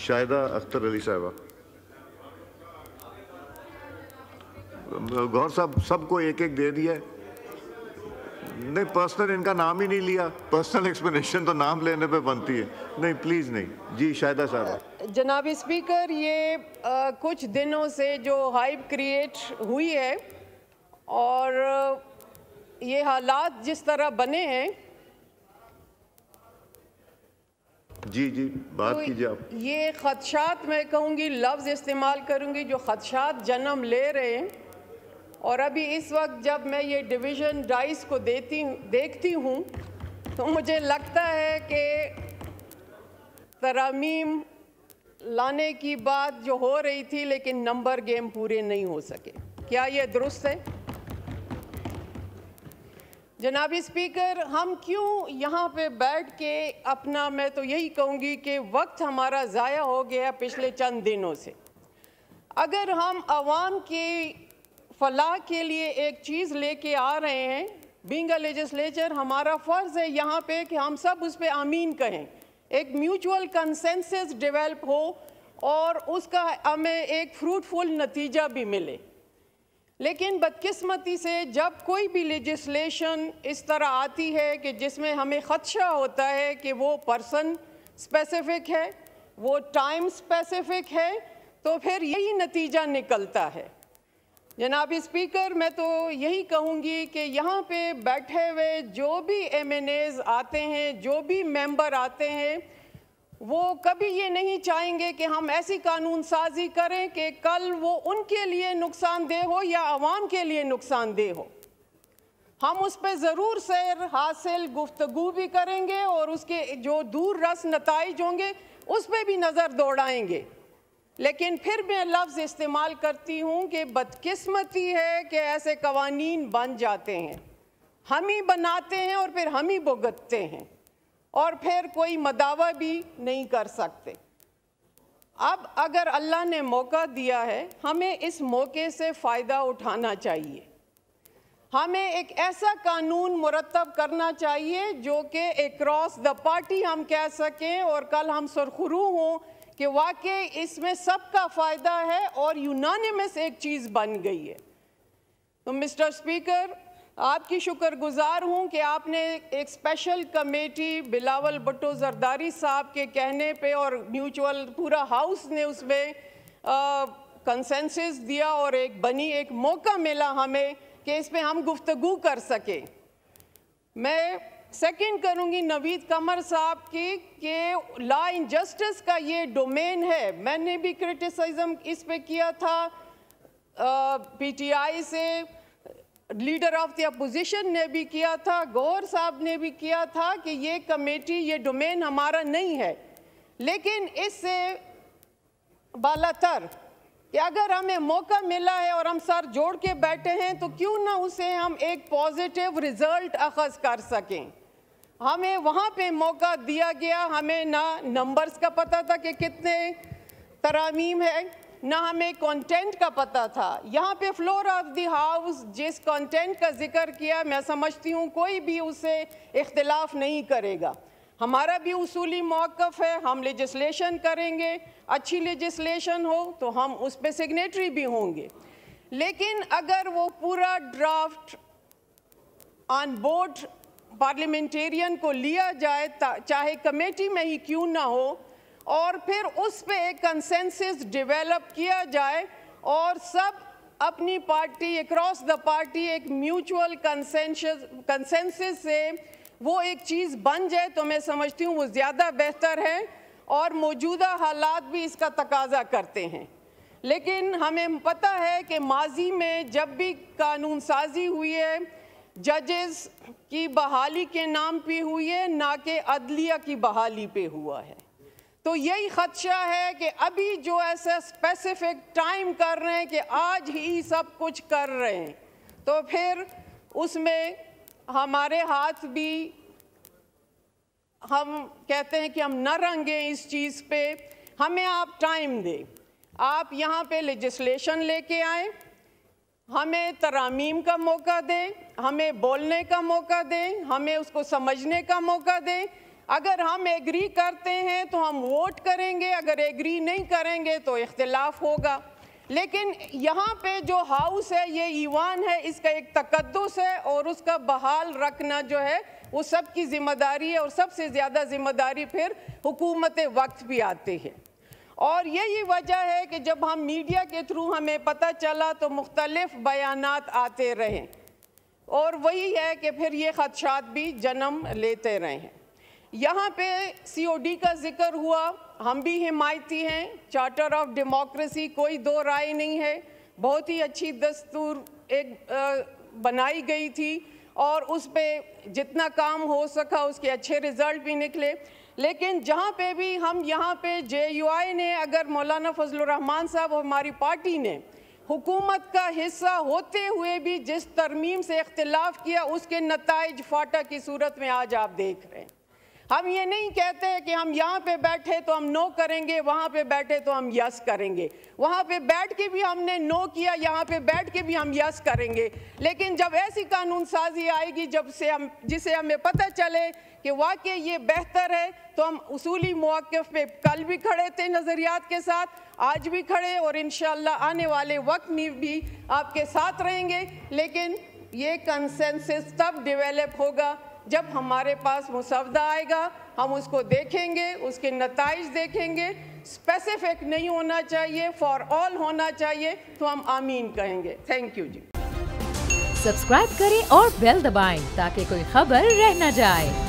شاہدہ اختر علی صاحبہ. گور صاحب سب کو ایک ایک دے دیا ہے. نہیں پرسنل ان کا نام ہی نہیں لیا. پرسنل ایکسپلینیشن تو نام لینے پہ بنتی ہے. نہیں پلیز نہیں. جی شاہدہ صاحب. جناب اسپیکر، یہ کچھ دنوں سے جو ہائپ کریٹ ہوئی ہے اور یہ حالات جس طرح بنے ہیں، جی جی بات کیجیے آپ. یہ خدشات، میں کہوں گی لفظ استعمال کروں گی، جو خدشات جنم لے رہے ہیں. اور ابھی اس وقت جب میں یہ ڈویژن ڈائس کو دیکھتی ہوں تو مجھے لگتا ہے کہ ترامیم لانے کی بات جو ہو رہی تھی لیکن نمبر گیم پورے نہیں ہو سکے. کیا یہ درست ہے؟ جناب اسپیکر، ہم کیوں یہاں پہ بیٹھ کے اپنا، میں تو یہی کہوں گی کہ وقت ہمارا ضائع ہو گیا پچھلے چند دنوں سے. اگر ہم عوام کی فلاح کے لیے ایک چیز لے کے آ رہے ہیں، بینگ اے لیجسلیچر، ہمارا فرض ہے یہاں پہ کہ ہم سب اس پہ آمین کہیں، ایک میوچول کنسنسس ڈیولپ ہو اور اس کا ہمیں ایک فروٹفل نتیجہ بھی ملے. لیکن بدقسمتی سے جب کوئی بھی لیجسلیشن اس طرح آتی ہے کہ جس میں ہمیں خدشہ ہوتا ہے کہ وہ پرسن اسپیسیفک ہے، وہ ٹائم اسپیسیفک ہے، تو پھر یہی نتیجہ نکلتا ہے. جناب اسپیکر، میں تو یہی کہوں گی کہ یہاں پہ بیٹھے ہوئے جو بھی ایم این ایز آتے ہیں، جو بھی ممبر آتے ہیں، وہ کبھی یہ نہیں چاہیں گے کہ ہم ایسی قانون سازی کریں کہ کل وہ ان کے لیے نقصان دہ ہو یا عوام کے لیے نقصان دہ ہو. ہم اس پہ ضرور سیر حاصل گفتگو بھی کریں گے اور اس کے جو دور رس نتائج ہوں گے اس پہ بھی نظر دوڑائیں گے. لیکن پھر میں لفظ استعمال کرتی ہوں کہ بدقسمتی ہے کہ ایسے قوانین بن جاتے ہیں، ہم ہی بناتے ہیں اور پھر ہم ہی بھگتتے ہیں اور پھر کوئی مداوع بھی نہیں کر سکتے. اب اگر اللہ نے موقع دیا ہے، ہمیں اس موقع سے فائدہ اٹھانا چاہیے. ہمیں ایک ایسا قانون مرتب کرنا چاہیے جو کہ اکراس دا پارٹی ہم کہہ سکیں اور کل ہم سرخرو ہوں کہ واقعی اس میں سب کا فائدہ ہے اور یونانیمس ایک چیز بن گئی ہے. تو مسٹر اسپیکر، آپ کی شکر گزار ہوں کہ آپ نے ایک اسپیشل کمیٹی بلاول بھٹو زرداری صاحب کے کہنے پہ اور میوچول پورا ہاؤس نے اس میں کنسنسس دیا اور ایک موقع ملا ہمیں کہ اس پہ ہم گفتگو کر سکیں. میں سیکنڈ کروں گی نوید قمر صاحب کی کہ لا انجسٹس کا یہ ڈومین ہے. میں نے بھی کرٹیسزم اس پہ کیا تھا، پی ٹی آئی سے لیڈر آف دی اپوزیشن نے بھی کیا تھا، گور صاحب نے بھی کیا تھا کہ یہ کمیٹی، یہ ڈومین ہمارا نہیں ہے. لیکن اس سے بالاتر کہ اگر ہمیں موقع ملا ہے اور ہم سر جوڑ کے بیٹھے ہیں تو کیوں نہ اسے ہم ایک پازیٹیو ریزلٹ اخذ کر سکیں. ہمیں وہاں پہ موقع دیا گیا، ہمیں نہ نمبرز کا پتہ تھا کہ کتنے ترامیم ہے، نہ ہمیں کانٹینٹ کا پتہ تھا. یہاں پہ فلور آف دی ہاؤس جس کانٹینٹ کا ذکر کیا، میں سمجھتی ہوں کوئی بھی اسے اختلاف نہیں کرے گا. ہمارا بھی اصولی موقف ہے، ہم لیجسلیشن کریں گے، اچھی لیجسلیشن ہو تو ہم اس پہ سگنیٹری بھی ہوں گے. لیکن اگر وہ پورا ڈرافٹ آن بورڈ پارلیمنٹیرین کو لیا جائے، چاہے کمیٹی میں ہی کیوں نہ ہو، اور پھر اس پہ ایک کنسنسس ڈیولپ کیا جائے اور سب اپنی پارٹی اکراس دا پارٹی ایک میوچول کنسنسس سے وہ ایک چیز بن جائے، تو میں سمجھتی ہوں وہ زیادہ بہتر ہے اور موجودہ حالات بھی اس کا تقاضا کرتے ہیں. لیکن ہمیں پتہ ہے کہ ماضی میں جب بھی قانون سازی ہوئی ہے، ججز کی بحالی کے نام پہ ہوئی ہے، نہ کہ عدلیہ کی بحالی پہ ہوا ہے. تو یہی خدشہ ہے کہ ابھی جو ایسا اسپیسیفک ٹائم کر رہے ہیں کہ آج ہی سب کچھ کر رہے ہیں، تو پھر اس میں ہمارے ہاتھ بھی، ہم کہتے ہیں کہ ہم نہ رنگیں اس چیز پہ. ہمیں آپ ٹائم دیں، آپ یہاں پہ لیجسلیشن لے کے آئیں، ہمیں ترامیم کا موقع دیں، ہمیں بولنے کا موقع دیں، ہمیں اس کو سمجھنے کا موقع دیں. اگر ہم ایگری کرتے ہیں تو ہم ووٹ کریں گے, اگر ایگری نہیں کریں گے تو اختلاف ہوگا. لیکن یہاں پہ جو ہاؤس ہے, یہ ایوان ہے, اس کا ایک تقدس ہے اور اس کا بحال رکھنا جو ہے وہ سب کی ذمہ داری ہے, اور سب سے زیادہ ذمہ داری پھر حکومت وقت بھی آتے ہیں. اور یہی وجہ ہے کہ جب ہم میڈیا کے تھرو ہمیں پتہ چلا تو مختلف بیانات آتے رہے, اور وہی ہے کہ پھر یہ خدشات بھی جنم لیتے رہے ہیں. یہاں پہ COD کا ذکر ہوا, ہم بھی حمایتی ہیں. چارٹر آف ڈیموکریسی, کوئی دو رائے نہیں ہے, بہت ہی اچھی دستور ایک بنائی گئی تھی, اور اس پہ جتنا کام ہو سکا اس کے اچھے رزلٹ بھی نکلے. لیکن جہاں پہ بھی ہم یہاں پہ JUI نے, اگر مولانا فضل الرحمان صاحب اور ہماری پارٹی نے حکومت کا حصہ ہوتے ہوئے بھی جس ترمیم سے اختلاف کیا, اس کے نتائج فاٹا کی صورت میں آج آپ دیکھ رہے ہیں. ہم یہ نہیں کہتے کہ ہم یہاں پہ بیٹھے تو ہم نو کریں گے, وہاں پہ بیٹھے تو ہم یس کریں گے. وہاں پہ بیٹھ کے بھی ہم نے نو کیا, یہاں پہ بیٹھ کے بھی ہم یس کریں گے. لیکن جب ایسی قانون سازی آئے گی جسے ہمیں پتہ چلے کہ واقعی یہ بہتر ہے, تو ہم اصولی مواقف پہ کل بھی کھڑے تھے نظریات کے ساتھ, آج بھی کھڑے, اور انشاءاللہ آنے والے وقت میں بھی آپ کے ساتھ رہیں گے. لیکن یہ کنسنسس تب ڈیویلپ ہوگا جب ہمارے پاس مسودہ آئے گا, ہم اس کو دیکھیں گے, اس کے نتائج دیکھیں گے. اسپیسیفک نہیں ہونا چاہیے, فار آل ہونا چاہیے, تو ہم آمین کہیں گے. Thank you G. سبسکرائب کریں اور بیل دبائیں تاکہ کوئی خبر رہ نہ جائے.